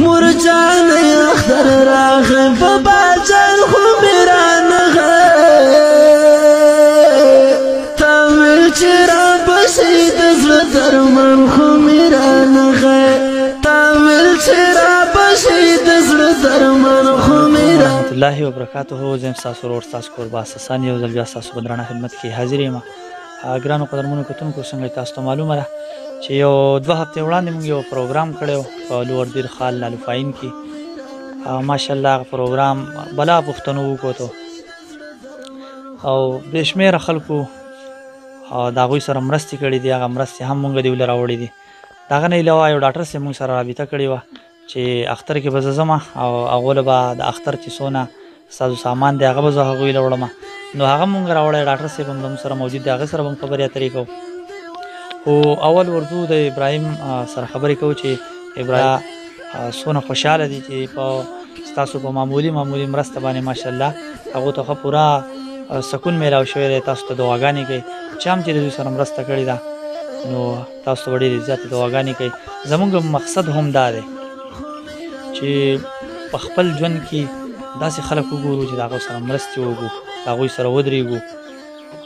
مرجان اختر راغی بابا جان خو میرانغه تاویل چی را بشید زړه درمن خو میرانغه تاویل چی را بشید زړه درمن خو میرانغه ورحمة الله وبرکاته. زم تاسو ورور تاسو قربا اساسان یو ځل بیا تاسو بدرانه خدمت کې حاضر یم. ګرانو قدرمنو کتونکو څنګه تاسو ته معلومه ده چې یو 2 هفتې وړاندې موږ یو پروګرام کړی په لوړ دیر خال لالوفاین کې. ماشاءالله هغه پروګرام بلا پښتنو وکړو او بې شمېره خلکو د هغوی سره مرستې کړي دي. هغه مرستې هم موږ دیوله راوړي دي. د هغه نه علاوه یو ډاکټر صاحب موږ سره رابطه کړې وه چې اختر کې به زه ځم او هغو له به د اختر چې څونه ستاسو سامان دی هغه به زه هغوی له وړم. نو هغه مونږ راوړی ډاکټر صاحب هم زموږ سره موجود دی. هغه سره به هم خبرې اترې کوو. خو اول ورځو د ابراهیم سره خبرې کوو چې ابراهیم څونه خوشحاله دي چې په ستاسو په معمولي مرسته باندې ماشاءالله هغو ته ښه پوره سکون میلاو شوی دی. تاسو ته دعاګانې کوي چې هم چې د دوی سره مرسته کړې ده نو تاسو ته به ډېرې زیاتې دعاګانې کوي. زموږ مقصد هم دا دی چې په خپل ژوند کې داسې خلک وګورو چې د هغو سره مرستې وکړو، د هغوی سره ودرېږو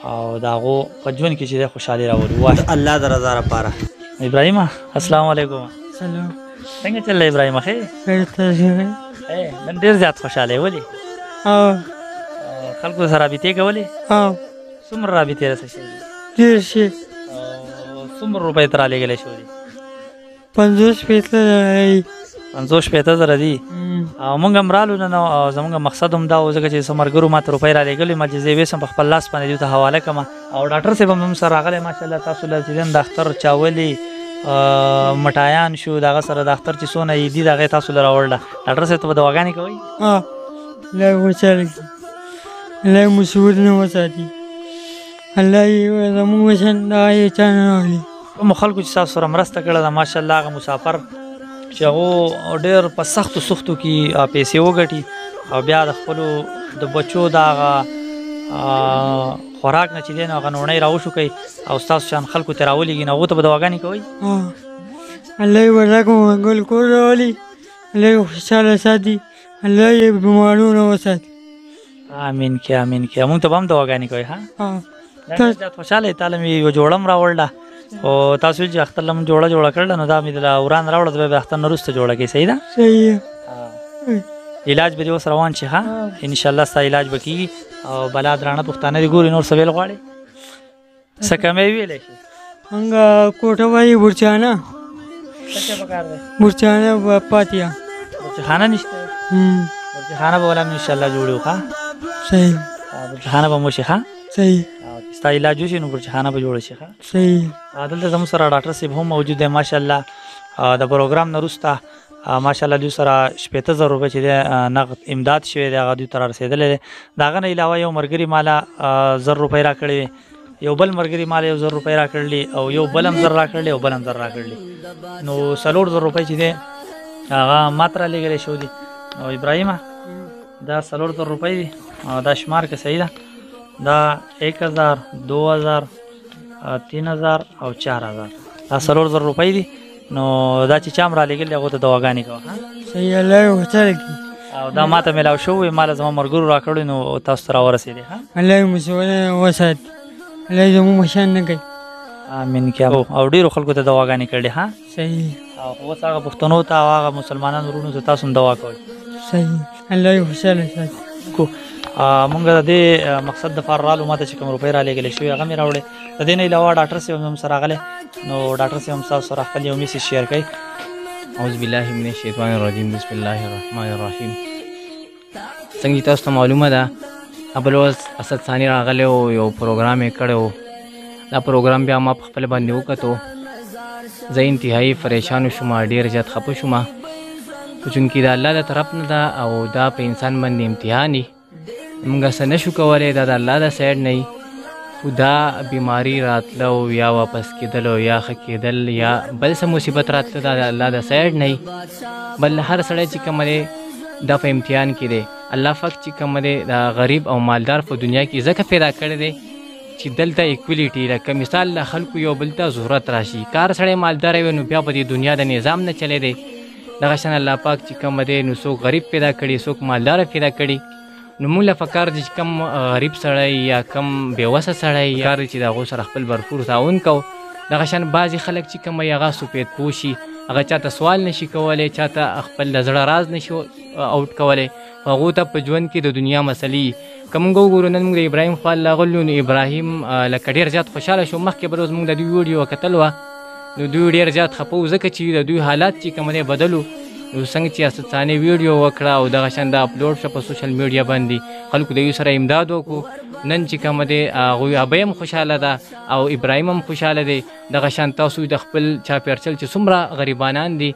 او د هغو په ژوند کې چې دی خوشحالي راولو. د الله د رضا لپاره. ابراهیمه السلام علیکم. سلام. څنګه چل دی ابراهیمه؟ ښه یې؟ نن ډېر زیات خوشحاله یې. ولې؟ خلکو سره رابطې کولې؟ څومره رابطې رسه شوې دي؟ ډېر ښې. څومره روپۍ ته رالېږلی شوي دي؟ 50-50 زره دي. او موږ هم رالو نن او زموږ مقصد هم دا و ځکه چې څو ملګرو ما ته روپۍ رالېږلې ما چې زه یې ویسم په خپل لاس باندې دوی ته حواله کړم. او ډاکټر صاحب هم سره راغلی ماشاءالله. تاسو له چې د اختر چاولې مټایان شو د هغه سره د اختر چې څونه یې دي د هغې تاسو له راوړله. ډاکټر صاحب ته به دواګانې کوئ؟ الله یې خوشحاله کړي، الله یې مصیبت نه وساتي، الله یې زموږ وشن دغه یې چا نه راولي. کومو خلکو چې تاسو سره مرسته کړې ده ماشاءالله هغه مسافر چې هغو ډېر په سختو کې پیسې وګټي او بیا د خپلو د بچو د هغه خوراک نه چې دی نو هغه نوڼۍ راوشو کوي او ستاسو شان خلکو ته راولېږي نو هغو ته به دواګانې کوئ؟ الله یې ورزق منګل کور راولي، الله یې خوشحاله ساتي، الله یې بیمارو نه وساتي. امین کې امین کې. مونږ ته به هم دواګانې کوئ؟ ها زیات خوشحاله یې. تاله مې یو جوړه هم راوړله او تاسو ویل چې اختر له مونږ جوړه کړله نو دا مې د وران راوړه د به اختر نه وروسته جوړه کړئ. صحیح ده؟ صحیح. علاج به دې اوس روان شي. ها انشاءالله ستا علاج به کېږي او بلا درانه پښتانه دې ګوري. نور څه ویل غواړې؟ څه کمی ویلی شي؟ هنګه کوټه وایي برچانه. څه شی پکار دی؟ برچانه پاتیا. برچخانه نشته؟ برچخانه به ولا انشاءالله جوړو. ښه صحیح. برچخانه به مو شي. ښه صحیح. ستا علاج وشي نو برچخانه به جوړه شي. ښه صحیح. دلته زموږ سره ډاکټر صاحب هم موجود دی ماشاءالله. د پروګرام نه وروسته ماشاءالله دوی سره 80,000 روپۍ چې دی نقد امداد شوی دی هغه دوی ته رارسېدلی دی. د هغه نه علاوه یو ملګري ماله 1000 روپۍ راکړې وې، یو بل ملګري ماله 1000 روپۍ راکړلې او یو بل هم 1000 راکړلې او بل هم 1000 راکړلې. نو 4000 روپۍ چې دی هغه ما ته رالېږلی شوي دي. او ابراهیمه دا 4000 روپۍ دي او دا شمار که صحیح ده دا 1000 2000 3000 او 4000 دا 4000 روپۍ دي. نو دا چې چا هم رالېږلي هغو ته دواګانې کوه. صحیح. الله یې خوشحاله کړي. او دا ما ته میلاو شوی ما له زما ملګرو راکړی نو تاسو ته راورسېدې. الله یې مصیبت نه وساتي، الله یې زموږ مشان نه کوي. امین کې. او ډېرو خلکو ته دواګانې کړلې. ها صحیح. او اوس هغه پښتنو ته او هغه مسلمانانو وروڼو ته تاسو هم دوا کوئ. صحیح. الله یې خوشحاله ساتي. مونږ د دې مقصد دپاره رالو. ما ته چې کوم روپۍ رالېږلې شوې هغه مې راوړې. د دې نه علاوه ډاکټر صاحب هم سره راغلی نو ډاکټر صاحب هم ستاسو سره خپل یو میسج شیر کوي. اعوذ بالله من الشیطان الرجیم بسم الله الرحمن الرحیم. څنګه چې تاسو ته معلومه ده بل ورځ اسد ثاني راغلی و یو پروګرام یې کړی و. دا پروګرام بیا ما په خپل باندې وکتو. زه انتهایي پریشان شوم، ډېر زیات خفه شوم چونکې د الله د طرف نه ده او دا په انسان باندې امتحان وي. موږ څه نه شو کولی، دا د الله د سایډ نه وي. خو دا بیماري راتلو یا واپس کېدلو یا ښه کېدل یا بل څه مصیبت راتلو دا د الله د سایډ نه وي. بل هر سړی چې کوم دی دا په امتحان کې دی. الله پاک چې کوم دی دا غریب او مالدار په دنیا کې ځکه پیدا کړی دی چې دلته ایکولیټي لکه مثال له خلکو یو بل ته ضرورت راشي. کار سړی مالدار وي نو بیا په دې دنیا د نظام نه چلی دی دغه شان الله پاک چې کوم دی نو څوک غریب پیدا کړي څوک مالدار پیدا کړي نو موږ له پکار دي چې کم غریب سړی یا کم بېوسه سړی کار دی چې د هغو سره خپل بھرپور تعاون کوو. دغه شان بعضې خلک چې کوم هغه سپید پوشي هغه چاته سوال نشي کولی چاته خپل د زړه راز نشي اوټ کولی هغو ته په ژوند کې د دنیا مسلې که موږ وګورو نن موږ د ابراهیم خوا راغلو نو ابراهیم لکه ډېر زیات خوشحاله شو. مخکې به روز موږ د دوی ویډیو کتل وه نو دوی ډېر زیات خفه و ځکه چې د دوی حالات چې کوم دی بدل و. نو څنګه چې اسد ثاني ویډیو وکړه او دغه شان د اپلوډ شوه په سوشل میډیا باندې خلکو د یو سره امداد وکړو نن چې کوم دی هغوی ابۍ هم خوشحاله ده او ابراهیم هم خوشحاله دی. دغه شان تاسو د خپل چاپېرچل چې څومره غریبانان دي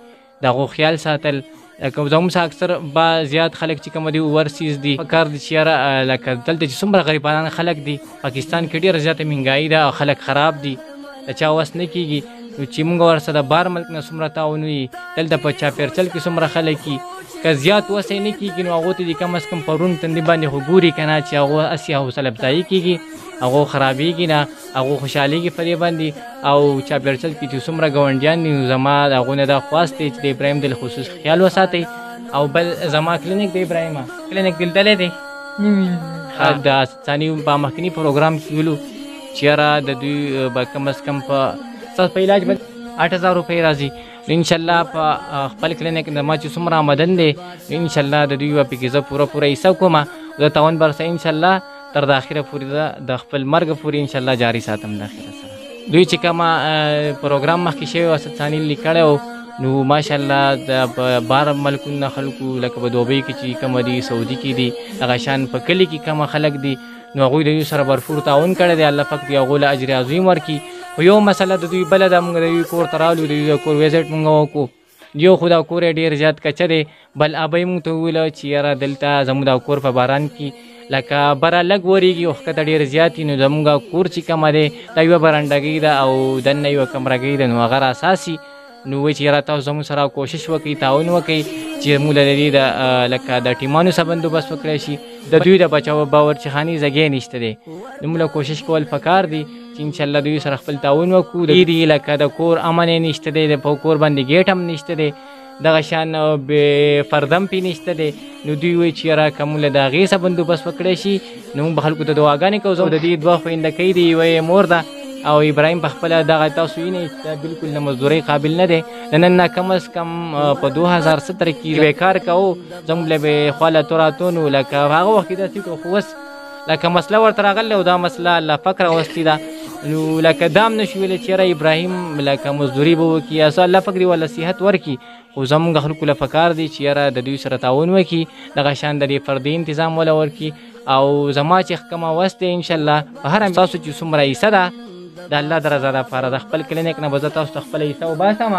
د هغو خیال ساتل. لکه زموږ څخه اکثر با زیات خلک چې کوم دي اوورسیز دي پکار دي چې یاره لکه دلته چې څومره غریبانان خلک دي پاکستان کې ډېره زیاته مهنګایي ده او خلک خراب دي د چا وس نه کېږي. نو چې موږ ورسره د بار ملک نه څومره تعاون وي دلته په چاپېرچل کې څومره خلک وي که زیات وس یې نه کېږي نو هغو ته دې کم از کم په روڼ تندي باندې خو ګوري که نه چې هغو هسې حوصله افزایي کېږي هغو خرابېږي نه هغو خوشحالېږي په دې باندې. او چاپېرچل کې چې څومره ګاونډیان دي نو زما د هغو نه دا خواست دی چې د ابراهیم د خصوص خیال وساتئ. او بل زما کلینیک د ابراهیمه کلینیک دلدلی دی د ثاني په مخکني پروګرام کې ویلو چې یاره د دوی به کم از کم په ستاسو په علاج به 8000 روپۍ راځي. نو انشاءالله په خپل کلینیک د ما چې څومره آمدن دی انشاءالله د دوی به پکې زه پوره حصه کوم د تعاون به سره انشاءالله تر د اخره پورې د خپل مرګ پورې انشاءالله جاري ساتم د اخره سره. دوی چې کومه پروګرام مخکې شوی و اسد ثاني لیکلی و نو ماشاءالله د بار ملکونو خلکو لکه په دوبۍ کې چې کومه دي سعودي کې دي هغه شان په کلي کې کومه خلک دي نو هغوی د دوی سره بھرپور تعاون کړی دی. الله پاک دې هغو له اجر عظیم ورکړي. خو یو مسله د دوی بله ده موږ د دوی کور ته راغلو د دوی د کور ویزټ موږ وکړو یو خو دا کور یې ډېر زیات کچه دی بل ابۍ موږ ته وویله چې یاره دلته زموږ دا کور په باران کې لکه بره لږ ورېږي او ښکته ډېر زیات وي نو زموږ کور چې کومه دی دا یوه برنډګۍ ده او دننه یوه کمرګۍ ده نو هغه راساسي نو وایي چې یاره تاسو زموږ سره کوشش وکړئ تعاون وکړئ چې موږ له دې د لکه د ټیمانو سره بندوبست وکړی شي د دوی د بچاو باورچخاني ځګی نشته دی نو موږ کوشش کول پکار دي چې انشاءالله دوی سره خپل تعاون وکړو. د دې لکه د کور امن یې نشته دی د کور باندې ګیټ هم نشته دی دغه شان فردم پې نشته دی نو دوی وایي چې یاره که موږ له د هغې سره بندوبست وکړی شي نو موږ به خلکو ته دعاګانې کوو. د دې دوه خویندکۍ دي یوه یې مور ده او ابراهیم په خپله دغه تاسو وینئ بلکل د مزدورۍ قابل نه دی د نن نه کم از کم په 2017 کې به کار کوو زموږ له به خوا له توراتو نو لکه هغه وخت کې داسې کړو خو اوس لکه مسله ورته راغلی او دا مسله الله پاک راوستې ده نو لکه دا هم نشو ویلی چې یاره ابراهیم لکه مزدوري به وکړي یا څه الله پاک دې وله صحت ورکړي خو زموږ خلکو له پکار دی چې یاره د دوی سره تعاون وکړي دغه شان د دې فردي انتظام وله ورکړي. او زما چې کومه وس دی انشاءالله په هره ستاسو چې څومره حصه ده د الله د رضا دپاره د خپل کلینیک نه به زه تاسو ته خپله حصه وباسم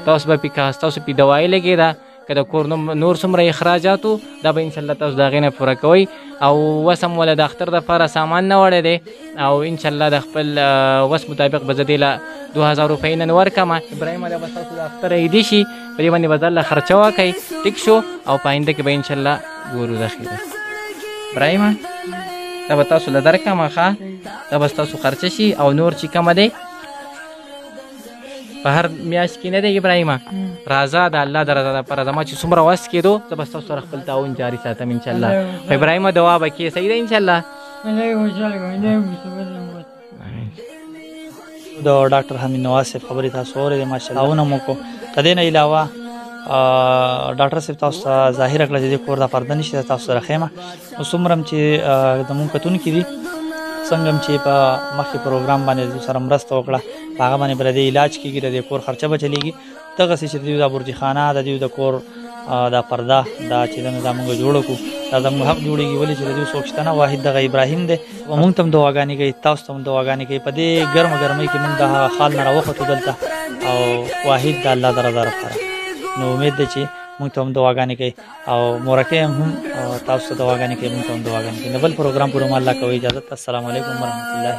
تاسو به پې تاسو پې دوایي لګېده که د کور نور څومره اخراجاتو دا به انشاءالله تاسو د هغې نه پوره کوئ. او وس هم وله د اختر دپاره سامان نه وړی دی او انشاءالله د خپل وس مطابق به زه دې له 2000 روپۍ نن ورکړم. ابراهیم دا به ستاسو د اختر عیدي شي په دې باندې به ځان له خرچه وکئ ټیک شو او په آینده کې به انشاءالله ګورو د خیره. ابراهیمه دا به تاسو له درکړم ښه دا به ستاسو خرچه شي او نور چې کومه دی په هر میاشت کې نه دی ابراهیمه راځه د الله د رضا دپاره زما چې څومره وس کېدو زه به ستاسو سره خپل تعاون جاري ساتم انشاءالله. خو ابراهیمه دعا به کې صحیح ده انشاءالله. د ډاکټر حمید نواز صاحب خبرې تاسو اورېدې ماشاءالله تعاون هم وکړو. د دې نه علاوه ډاکټر صاحب تاسو ته ظاهره کړه چې د کور دا پرده نشته تاسو سره ښیم نو څومره هم چې زموږ کتونکي دي څنګه هم چې په مخکې پروګرام باندې سره مرسته وکړه په هغه باندې به د دې علاج کېږي د دې کور خرچه به چلېږي دغسې چې د دوی دا برجي خانه د دوی د کور دا پرده دا چې دا موږ جوړه کړو دا زموږ حق جوړېږي ولې چې د دوی څوک شته نه واحد دغه ابراهیم دی موږ ته هم دعاګانې کوي تاسو ته هم دعاګانې کوي په دې ګرمه ګرمۍ کې موږ د هغه خال نه راوختو دلته او واحد د الله د رضا لپاره نو امید دی چې موږ ته هم دعاګانې کوي او مورکۍ هم تاسو ته دعاګانې کوي موږ ته هم دعاګانې کوي. د بل پروګرام پورې مو الله کوي اجازت. السلام علیکم ورحمتالله.